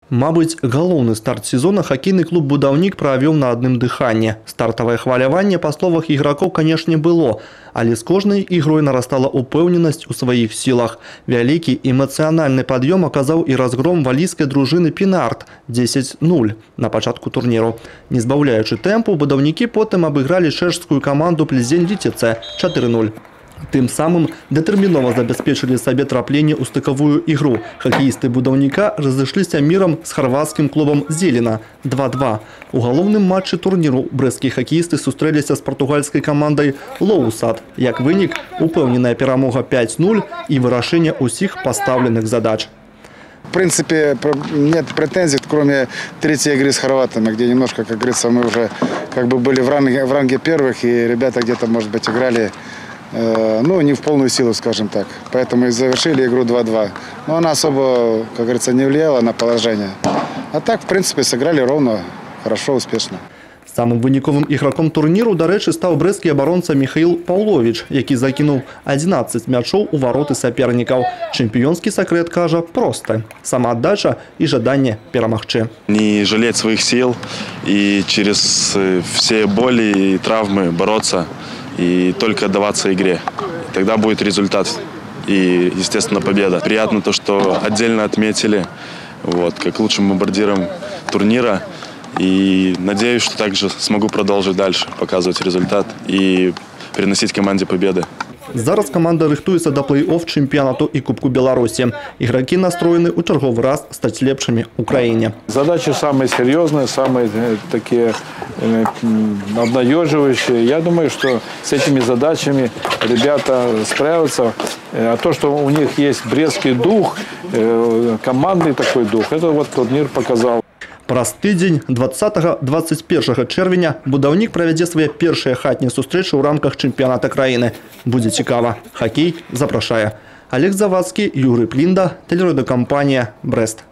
Мабыць, галоўны старт сезона хакейны клуб «Будаўнік» правёў на адным дыханні. Стартавае хваляванне, па словах ігракоў, канешне, было, але з кожнай ігрой нарастала упэўненасць у сваіх сілах. Вялікі эмацыянальны пад'ём аказаў і разгром валійскай дружыны «Пінарт» 10-0 на пачатку турніру. Не збаўляючы тэмпу, будаўнікі потым абыгралі чэшскую каманду «Плезень-Літіце» 4-0. Тым самым дэтэрмінова забяспечылі сабе трапленне ў стыкавую ігру. Хакеісты будаўніка разышліся мірам з харвацкім клубам «Зелена» 2-2. У галоўным матчы турніру брэсцкія хакеісты сустрэліся з партугальскай камандай «Лоусад». Як вынік, упэўненая перамога 5-0 і вырашэнне ўсіх пастаўленых задач. В принципе, нет претензий, кроме третьей игры с хорватами, где немножко, как говорится, мы уже были в ранге первых, и ребята где-то, может быть, играли не в полную силу, скажем так. Поэтому и завершили игру 2-2. Но она особо, как говорится, не влияла на положение. А так, в принципе, сыграли ровно, хорошо, успешно. Самым выніковым іграком турніру, дарэчы, стаў брэсцкі абаронца Михаил Паўлович, які закінуў 11 мячоў у вароты сапернікаў. Чэмпіёнскі сакрэт, кажа, просты. Самааддача і жаданне перамагчы. Не жалеть своих сил и через все боли и травмы бороться. И только отдаваться игре. Тогда будет результат и, естественно, победа. Приятно то, что отдельно отметили как лучшим бомбардиром турнира. И надеюсь, что также смогу продолжить дальше, показывать результат и приносить команде победы. Зараз команда рыхтуецца да плэй-офф чэмпіянату і Кубку Беларусі. Ігракі настроены ў чарговы раз стаць лепшымі ў краіне. Задачи самые серьезные, самые такие обнадеживающие. Я думаю, что с этими задачами ребята справятся. А то, что у них есть брестский дух, командный такой дух, это турнир показал. Праз тыдзень 20-21 чэрвеня будаўнік правядзе свае першыя хатнія сустрэчы ў рамках чэмпіяната краіны. Будзе цікава. Хакей запрашае. Олег Завадскі, Юрий Плинда, телерадиокомпания «Брест».